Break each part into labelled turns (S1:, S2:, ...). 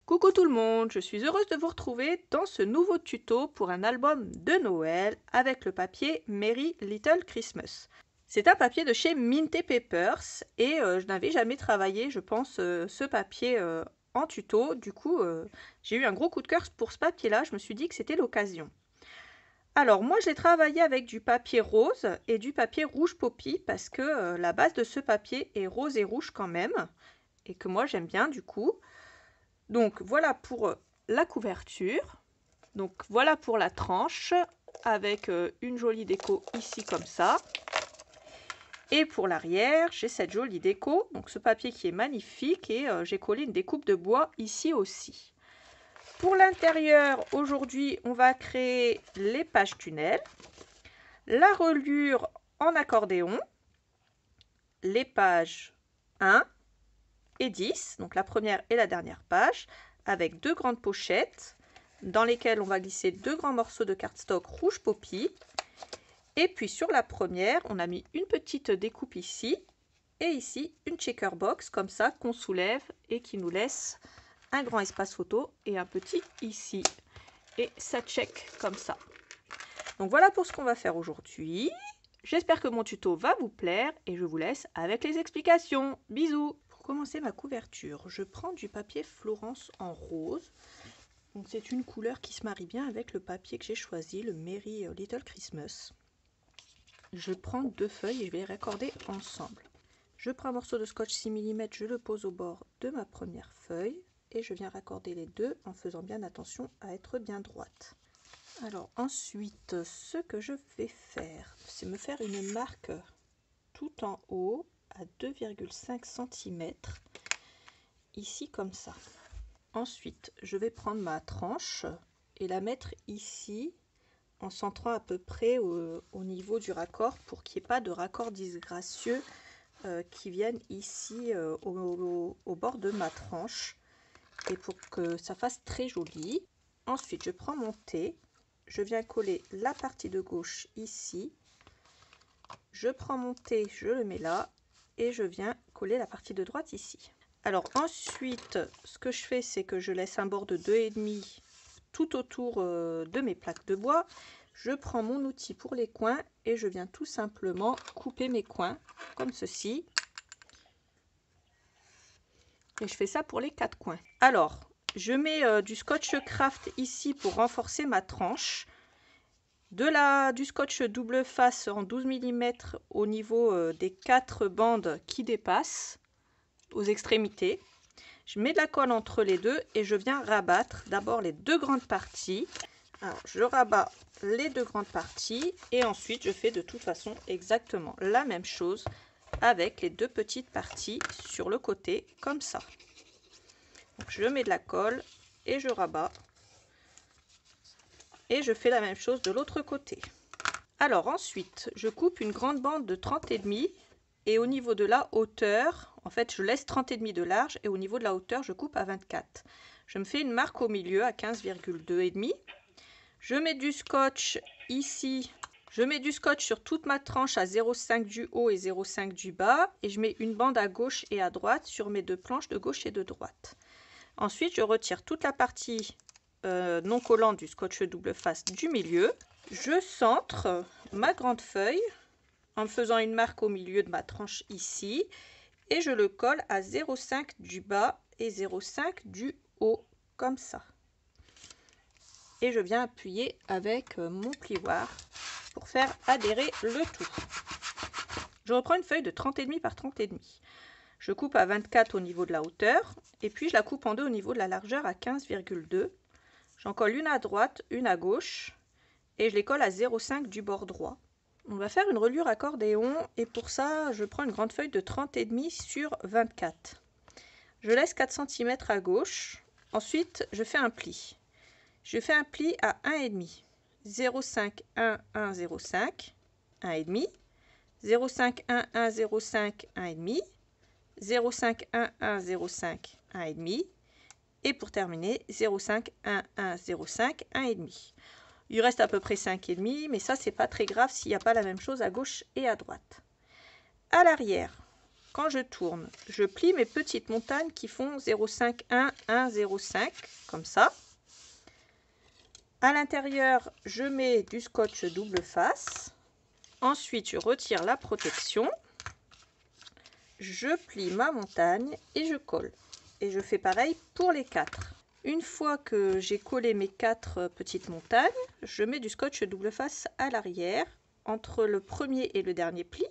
S1: Coucou tout le monde, je suis heureuse de vous retrouver dans ce nouveau tuto pour un album de Noël avec le papier Merry Little Christmas. C'est un papier de chez Minté Papers et je n'avais jamais travaillé, je pense, ce papier en tuto. Du coup, j'ai eu un gros coup de cœur pour ce papier-là, je me suis dit que c'était l'occasion. Alors moi, je l'ai travaillé avec du papier rose et du papier rouge poppy parce que la base de ce papier est rose et rouge quand même et que moi j'aime bien du coup. Donc voilà pour la couverture. Donc voilà pour la tranche avec une jolie déco ici comme ça. Et pour l'arrière, j'ai cette jolie déco. Donc ce papier qui est magnifique et j'ai collé une découpe de bois ici aussi. Pour l'intérieur, aujourd'hui, on va créer les pages tunnels, la reliure en accordéon, les pages 1 et 10, donc la première et la dernière page, avec deux grandes pochettes dans lesquelles on va glisser deux grands morceaux de cardstock rouge poppy. Et puis sur la première, on a mis une petite découpe ici et ici une checker box comme ça qu'on soulève et qui nous laisse un grand espace photo et un petit ici. Et ça check comme ça. Donc voilà pour ce qu'on va faire aujourd'hui. J'espère que mon tuto va vous plaire et je vous laisse avec les explications. Bisous! Pour commencer ma couverture, je prends du papier Florence en rose. Donc c'est une couleur qui se marie bien avec le papier que j'ai choisi, le Merry Little Christmas. Je prends deux feuilles et je vais les raccorder ensemble. Je prends un morceau de scotch 6 mm, je le pose au bord de ma première feuille et je viens raccorder les deux en faisant bien attention à être bien droite. Alors ensuite, ce que je vais faire, c'est me faire une marque tout en haut à 2,5 cm, ici comme ça. Ensuite, je vais prendre ma tranche et la mettre ici, en centrant à peu près au niveau du raccord pour qu'il n'y ait pas de raccord disgracieux qui viennent ici au bord de ma tranche et pour que ça fasse très joli. Ensuite, je prends mon thé, je viens coller la partie de gauche ici, je prends mon thé, je le mets là et je viens coller la partie de droite ici. Alors ensuite, ce que je fais, c'est que je laisse un bord de 2,5 tout autour de mes plaques de bois. Je prends mon outil pour les coins et je viens tout simplement couper mes coins comme ceci. Et je fais ça pour les 4 coins. Alors, je mets du scotch craft ici pour renforcer ma tranche. Du scotch double face en 12 mm au niveau des 4 bandes qui dépassent aux extrémités. Je mets de la colle entre les deux et je viens rabattre d'abord les deux grandes parties. Alors, je rabats les deux grandes parties et ensuite je fais de toute façon exactement la même chose avec les deux petites parties sur le côté comme ça. Donc, je mets de la colle et je rabats et je fais la même chose de l'autre côté. Alors ensuite, je coupe une grande bande de 30,5 et au niveau de la hauteur, en fait je laisse 30,5 de large et au niveau de la hauteur je coupe à 24. Je me fais une marque au milieu à 15,2,5. Je mets du scotch ici, je mets du scotch sur toute ma tranche à 0,5 du haut et 0,5 du bas et je mets une bande à gauche et à droite sur mes deux planches de gauche et de droite. Ensuite je retire toute la partie non collante du scotch double face du milieu. Je centre ma grande feuille en me faisant une marque au milieu de ma tranche ici et je le colle à 0,5 du bas et 0,5 du haut comme ça. Et je viens appuyer avec mon plioir pour faire adhérer le tout. Je reprends une feuille de 30,5 par 30,5. Je coupe à 24 au niveau de la hauteur et puis je la coupe en deux au niveau de la largeur à 15,2. J'en colle une à droite, une à gauche et je les colle à 0,5 du bord droit. On va faire une reliure accordéon et pour ça je prends une grande feuille de 30,5 sur 24. Je laisse 4 cm à gauche. Ensuite je fais un pli. Je fais un pli à 1,5. 0,5, 1, 1, 0,5, 1,5. 0,5, 1, 1, 0,5, 1,5. 0,5, 1, 1, 0,5, 1,5. Et pour terminer, 0,5, 1, 1, 0,5, 1,5. Il reste à peu près 5,5, mais ça, c'est pas très grave s'il n'y a pas la même chose à gauche et à droite. À l'arrière, quand je tourne, je plie mes petites montagnes qui font 0,5, 1, 1, 0,5, comme ça. À l'intérieur, je mets du scotch double face. Ensuite, je retire la protection. Je plie ma montagne et je colle. Et je fais pareil pour les 4. Une fois que j'ai collé mes 4 petites montagnes, je mets du scotch double face à l'arrière, entre le premier et le dernier pli.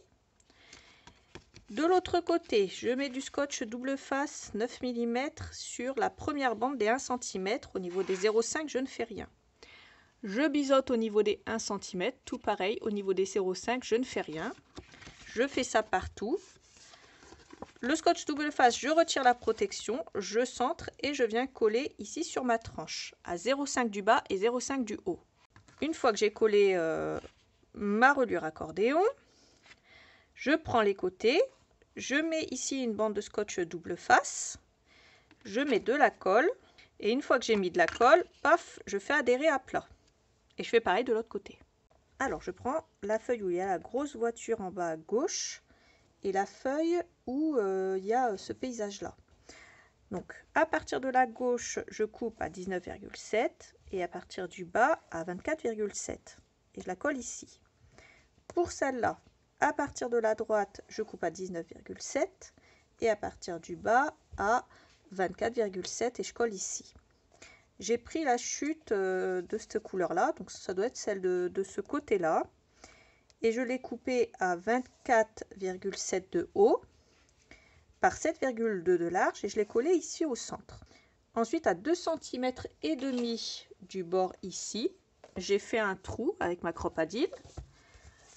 S1: De l'autre côté, je mets du scotch double face 9 mm sur la première bande des 1 cm. Au niveau des 0,5, je ne fais rien. Je biseaute au niveau des 1 cm, tout pareil, au niveau des 0,5, je ne fais rien. Je fais ça partout. Le scotch double face, je retire la protection, je centre et je viens coller ici sur ma tranche, à 0,5 du bas et 0,5 du haut. Une fois que j'ai collé ma reliure accordéon, je prends les côtés, je mets ici une bande de scotch double face, je mets de la colle et une fois que j'ai mis de la colle, paf, je fais adhérer à plat. Et je fais pareil de l'autre côté. Alors je prends la feuille où il y a la grosse voiture en bas à gauche et la feuille où il y a ce paysage là. Donc à partir de la gauche, je coupe à 19,7 et à partir du bas à 24,7 et je la colle ici. Pour celle-là, à partir de la droite, je coupe à 19,7 et à partir du bas à 24,7 et je colle ici. J'ai pris la chute de cette couleur-là, donc ça doit être celle de ce côté-là. Et je l'ai coupée à 24,7 de haut par 7,2 de large et je l'ai collée ici au centre. Ensuite, à 2,5 cm du bord ici, j'ai fait un trou avec ma cropadille.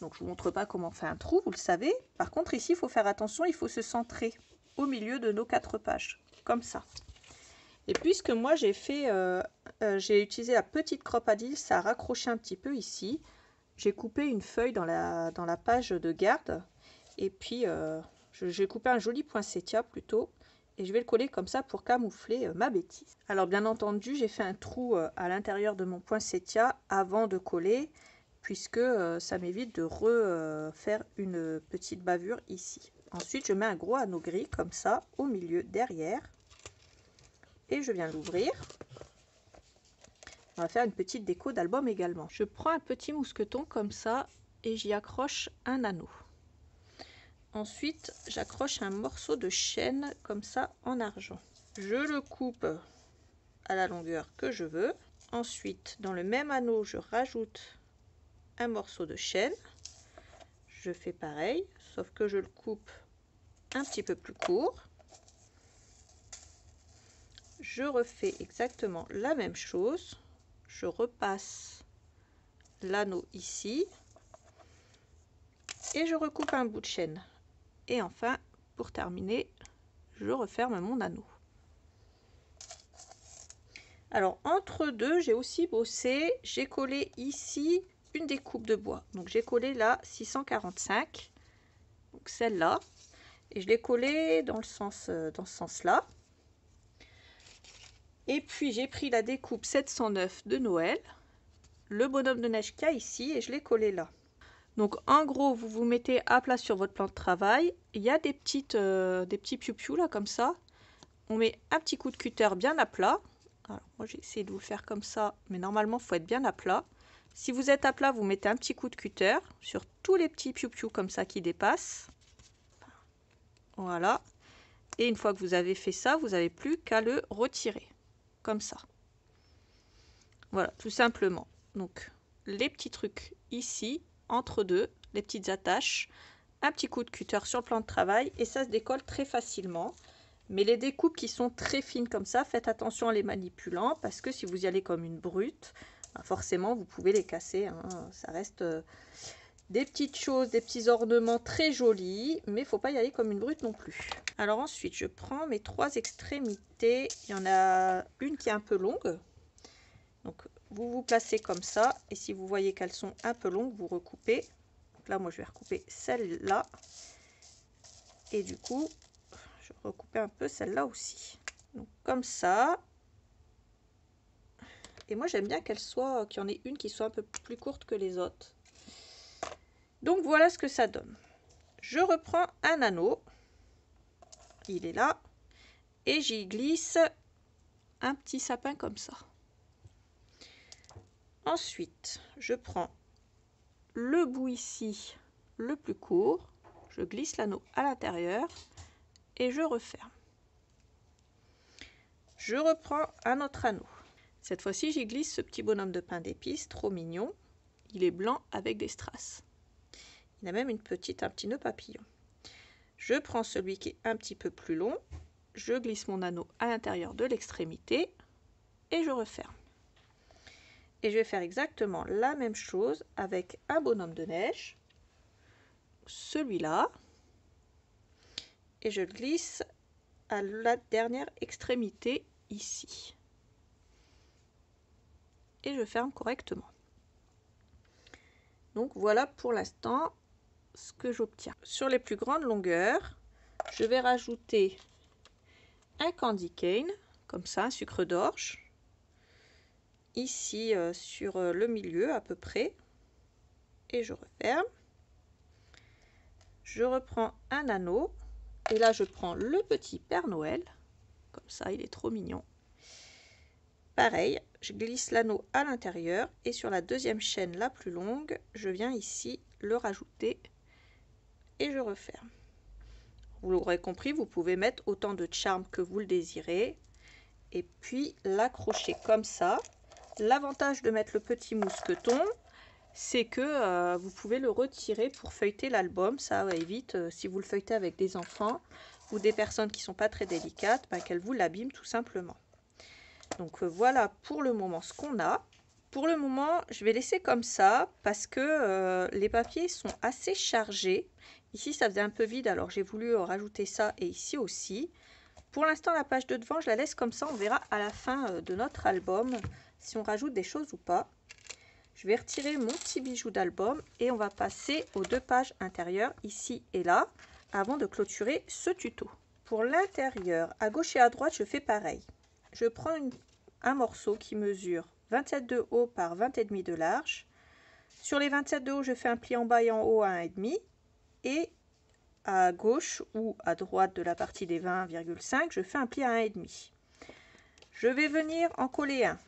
S1: Donc je ne vous montre pas comment on fait un trou, vous le savez. Par contre, ici, il faut faire attention, il faut se centrer au milieu de nos 4 pages, comme ça. Et puisque moi j'ai utilisé la petite cropadille, ça a raccroché un petit peu ici. J'ai coupé une feuille dans la page de garde. Et puis j'ai coupé un joli poinsettia plutôt. Et je vais le coller comme ça pour camoufler ma bêtise. Alors bien entendu, j'ai fait un trou à l'intérieur de mon poinsettia avant de coller. Puisque ça m'évite de refaire une petite bavure ici. Ensuite, je mets un gros anneau gris comme ça au milieu derrière. Et je viens l'ouvrir. On va faire une petite déco d'album également. Je prends un petit mousqueton comme ça et j'y accroche un anneau. Ensuite, j'accroche un morceau de chêne comme ça en argent. Je le coupe à la longueur que je veux. Ensuite, dans le même anneau, je rajoute un morceau de chêne. Je fais pareil, sauf que je le coupe un petit peu plus court. Je refais exactement la même chose. Je repasse l'anneau ici et je recoupe un bout de chêne. Et enfin, pour terminer, je referme mon anneau. Alors, entre deux, j'ai aussi bossé. J'ai collé ici une découpe de bois. Donc, j'ai collé la 645, donc celle-là. Et je l'ai collée dans ce sens-là. Et puis j'ai pris la découpe 709 de Noël, le bonhomme de neige qu'il y a ici, et je l'ai collé là. Donc en gros, vous vous mettez à plat sur votre plan de travail. Il y a des petits piou-piou là comme ça. On met un petit coup de cutter bien à plat. Alors moi j'ai essayé de vous le faire comme ça, mais normalement il faut être bien à plat. Si vous êtes à plat, vous mettez un petit coup de cutter sur tous les petits piou-piou comme ça qui dépassent. Voilà. Et une fois que vous avez fait ça, vous n'avez plus qu'à le retirer. Comme ça. Voilà, tout simplement. Donc, les petits trucs ici, entre deux, les petites attaches, un petit coup de cutter sur le plan de travail et ça se décolle très facilement. Mais les découpes qui sont très fines comme ça, faites attention en les manipulant parce que si vous y allez comme une brute, forcément vous pouvez les casser. Hein. Ça reste des petites choses, des petits ornements très jolis, mais il ne faut pas y aller comme une brute non plus. Alors ensuite, je prends mes 3 extrémités. Il y en a une qui est un peu longue. Donc vous vous placez comme ça. Et si vous voyez qu'elles sont un peu longues, vous recoupez. Donc là, moi, je vais recouper celle-là. Et du coup, je vais recouper un peu celle-là aussi. Donc comme ça. Et moi, j'aime bien qu'il y en ait une qui soit un peu plus courte que les autres. Donc voilà ce que ça donne. Je reprends un anneau. il est là. Et j'y glisse un petit sapin comme ça. Ensuite, je prends le bout ici, le plus court, je glisse l'anneau à l'intérieur et je referme. Je reprends un autre anneau. Cette fois-ci, j'y glisse ce petit bonhomme de pain d'épices, trop mignon. Il est blanc avec des strass. Il a même un petit nœud papillon. Je prends celui qui est un petit peu plus long, je glisse mon anneau à l'intérieur de l'extrémité et je referme. Et je vais faire exactement la même chose avec un bonhomme de neige, celui-là, et je glisse à la dernière extrémité ici. Et je ferme correctement. Donc voilà pour l'instant ce que j'obtiens. Sur les plus grandes longueurs, je vais rajouter un candy cane, comme ça, un sucre d'orge, ici sur le milieu à peu près, et je referme. Je reprends un anneau, et là je prends le petit Père Noël, comme ça, il est trop mignon. Pareil, je glisse l'anneau à l'intérieur, et sur la deuxième chaîne la plus longue, je viens ici le rajouter, et je referme. Vous l'aurez compris, vous pouvez mettre autant de charme que vous le désirez, et puis l'accrocher comme ça. L'avantage de mettre le petit mousqueton, c'est que vous pouvez le retirer pour feuilleter l'album. Ça évite, si vous le feuilletez avec des enfants ou des personnes qui ne sont pas très délicates, qu'elles vous l'abîment tout simplement. Donc voilà pour le moment ce qu'on a. Pour le moment, je vais laisser comme ça parce que les papiers sont assez chargés. Ici, ça faisait un peu vide, alors j'ai voulu rajouter ça et ici aussi. Pour l'instant, la page de devant, je la laisse comme ça. On verra à la fin de notre album si on rajoute des choses ou pas. Je vais retirer mon petit bijou d'album et on va passer aux deux pages intérieures, ici et là, avant de clôturer ce tuto. Pour l'intérieur, à gauche et à droite, je fais pareil. Je prends un morceau qui mesure 27 de haut par 20 et demi de large. Sur les 27 de haut, je fais un pli en bas et en haut à 1,5. Et à gauche ou à droite de la partie des 20,5, je fais un pli à 1,5. Je vais venir en coller un.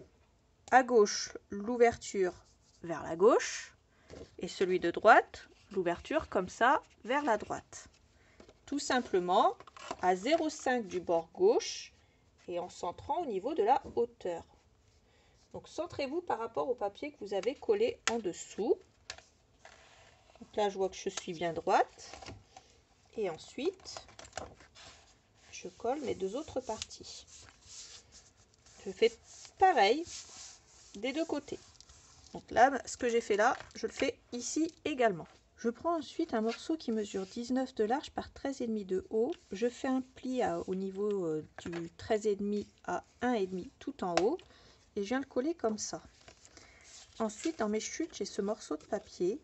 S1: À gauche, l'ouverture vers la gauche et celui de droite, l'ouverture comme ça vers la droite. Tout simplement à 0,5 du bord gauche et en centrant au niveau de la hauteur. Donc centrez-vous par rapport au papier que vous avez collé en dessous. Donc là, je vois que je suis bien droite. Et ensuite, je colle mes deux autres parties. Je fais pareil des deux côtés. Donc là, ce que j'ai fait là, je le fais ici également. Je prends ensuite un morceau qui mesure 19 de large par 13,5 de haut. Je fais un pli au niveau du 13,5 à 1,5 tout en haut. Et je viens le coller comme ça. Ensuite, dans mes chutes, j'ai ce morceau de papier.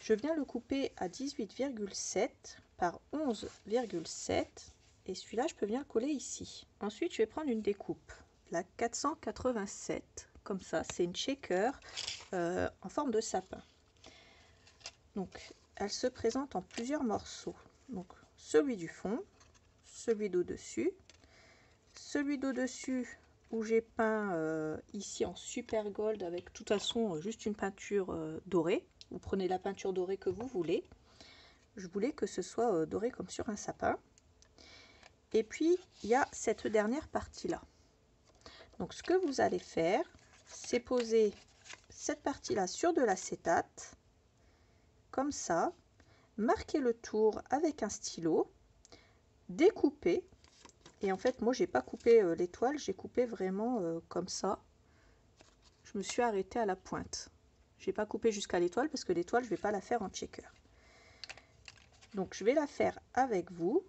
S1: Je viens le couper à 18,7 par 11,7. Et celui-là, je peux bien le coller ici. Ensuite, je vais prendre une découpe. La 487. Comme ça, c'est une shaker en forme de sapin. Donc, elle se présente en plusieurs morceaux. Donc, celui du fond, celui d'au-dessus, celui d'au-dessus où j'ai peint ici en super gold avec de toute façon juste une peinture dorée. Vous prenez la peinture dorée que vous voulez. Je voulais que ce soit doré comme sur un sapin. Et puis, il y a cette dernière partie-là. Donc, ce que vous allez faire, c'est poser cette partie-là sur de l'acétate, comme ça, marquer le tour avec un stylo, découper, et en fait, moi, j'ai pas coupé l'étoile, j'ai coupé vraiment comme ça. Je me suis arrêtée à la pointe. J'ai pas coupé jusqu'à l'étoile parce que l'étoile, je vais pas la faire en checker. Donc, je vais la faire avec vous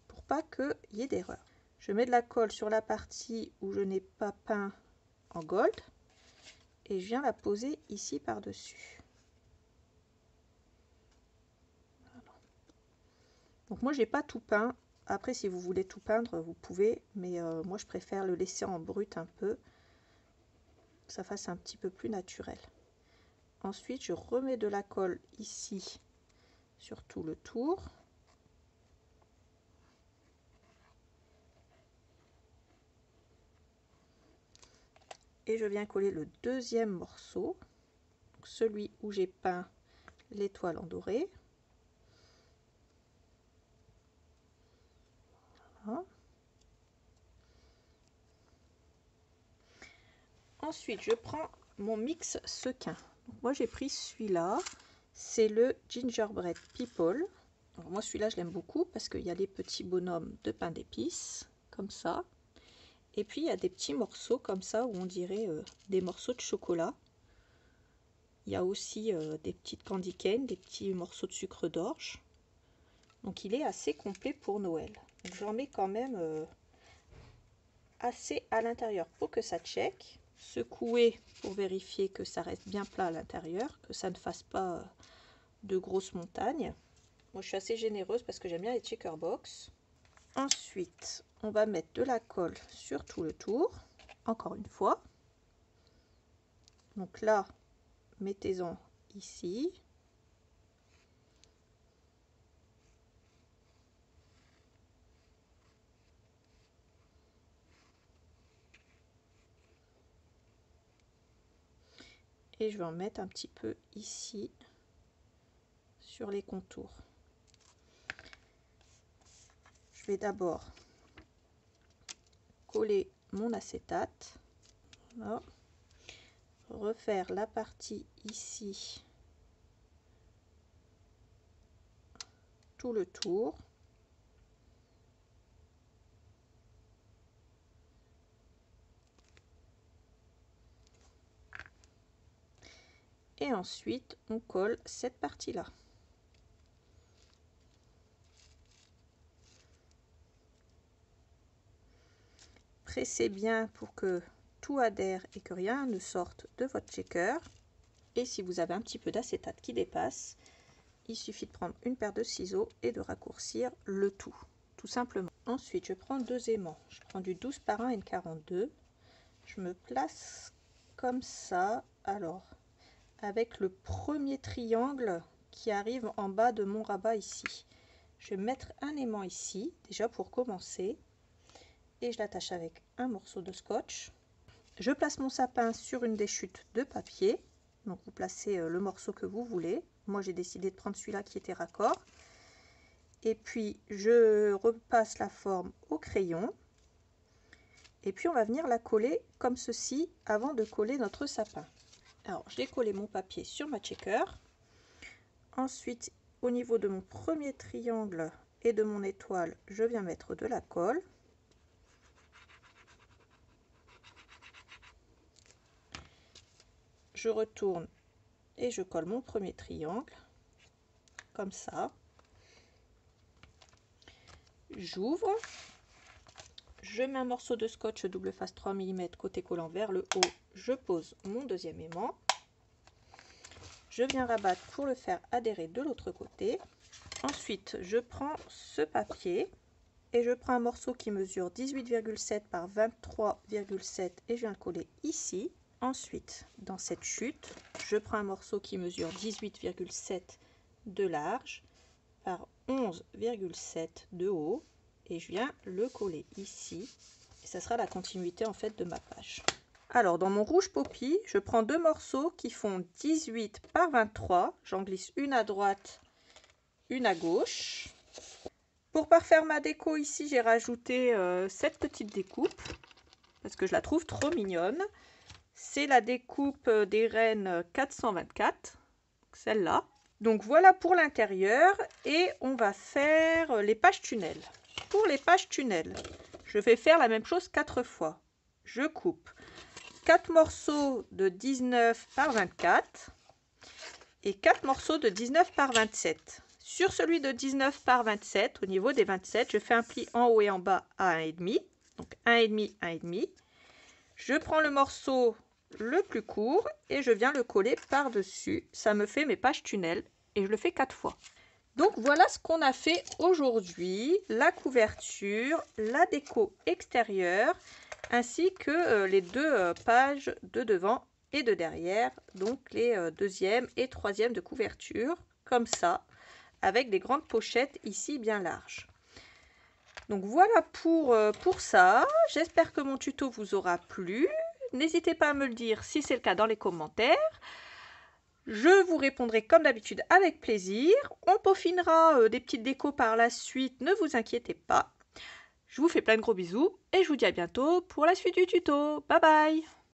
S1: pour pas qu'il y ait d'erreur. Je mets de la colle sur la partie où je n'ai pas peint en gold et je viens la poser ici par-dessus. Voilà. Donc moi j'ai pas tout peint. Après si vous voulez tout peindre vous pouvez, mais moi je préfère le laisser en brut un peu, que ça fasse un petit peu plus naturel. Ensuite je remets de la colle ici sur tout le tour. Et je viens coller le deuxième morceau, celui où j'ai peint l'étoile en doré. Voilà. Ensuite, je prends mon mix sequin. Donc, moi, j'ai pris celui-là. C'est le Gingerbread People. Alors, moi, celui-là, je l'aime beaucoup parce qu'il y a les petits bonhommes de pain d'épices, comme ça. Et puis, il y a des petits morceaux comme ça, où on dirait des morceaux de chocolat. Il y a aussi des petites candy cane, des petits morceaux de sucre d'orge. Donc, il est assez complet pour Noël. Donc, j'en mets quand même assez à l'intérieur pour que ça check. Secouer pour vérifier que ça reste bien plat à l'intérieur, que ça ne fasse pas de grosses montagnes. Moi, je suis assez généreuse parce que j'aime bien les checker box. Ensuite, on va mettre de la colle sur tout le tour, encore une fois. Donc là, mettez-en ici. Et je vais en mettre un petit peu ici, sur les contours. Je vais d'abord coller mon acétate. Voilà. Refaire la partie ici, tout le tour. Et ensuite, on colle cette partie-là. Pressez bien pour que tout adhère et que rien ne sorte de votre checker. Et si vous avez un petit peu d'acétate qui dépasse, il suffit de prendre une paire de ciseaux et de raccourcir le tout simplement. Ensuite, je prends deux aimants. Je prends du 12 par 1 et une 42. Je me place comme ça. Alors, avec le premier triangle qui arrive en bas de mon rabat ici. Je vais mettre un aimant ici, déjà pour commencer. Et je l'attache avec un morceau de scotch. Je place mon sapin sur une des chutes de papier. Donc vous placez le morceau que vous voulez. Moi j'ai décidé de prendre celui-là qui était raccord. Et puis je repasse la forme au crayon. Et puis on va venir la coller comme ceci avant de coller notre sapin. Alors j'ai collé mon papier sur ma checker. Ensuite au niveau de mon premier triangle et de mon étoile, je viens mettre de la colle. Je retourne et je colle mon premier triangle comme ça. J'ouvre, je mets un morceau de scotch double face 3 mm côté collant vers le haut, je pose mon deuxième aimant, je viens rabattre pour le faire adhérer de l'autre côté. Ensuite je prends ce papier et je prends un morceau qui mesure 18,7 par 23,7 et je viens le coller ici. Ensuite, dans cette chute, je prends un morceau qui mesure 18,7 de large par 11,7 de haut et je viens le coller ici. Et ça sera la continuité en fait de ma page. Alors, dans mon rouge poppy, je prends deux morceaux qui font 18 par 23. J'en glisse une à droite, une à gauche. Pour parfaire ma déco, ici, j'ai rajouté cette petite découpe parce que je la trouve trop mignonne. C'est la découpe des rennes 424, celle-là. Donc voilà pour l'intérieur et on va faire les pages tunnels. Pour les pages tunnels, je vais faire la même chose 4 fois. Je coupe 4 morceaux de 19 par 24 et 4 morceaux de 19 par 27. Sur celui de 19 par 27, au niveau des 27, je fais un pli en haut et en bas à 1,5. Donc 1,5, 1,5. Je prends le morceau le plus court et je viens le coller par-dessus. Ça me fait mes pages tunnels et je le fais 4 fois. Donc voilà ce qu'on a fait aujourd'hui, la couverture, la déco extérieure ainsi que les deux pages de devant et de derrière, donc les deuxième et troisième de couverture comme ça avec des grandes pochettes ici bien larges. Donc voilà pour ça, j'espère que mon tuto vous aura plu. N'hésitez pas à me le dire si c'est le cas dans les commentaires. Je vous répondrai comme d'habitude avec plaisir. On peaufinera des petites décos par la suite, ne vous inquiétez pas. Je vous fais plein de gros bisous et je vous dis à bientôt pour la suite du tuto. Bye bye!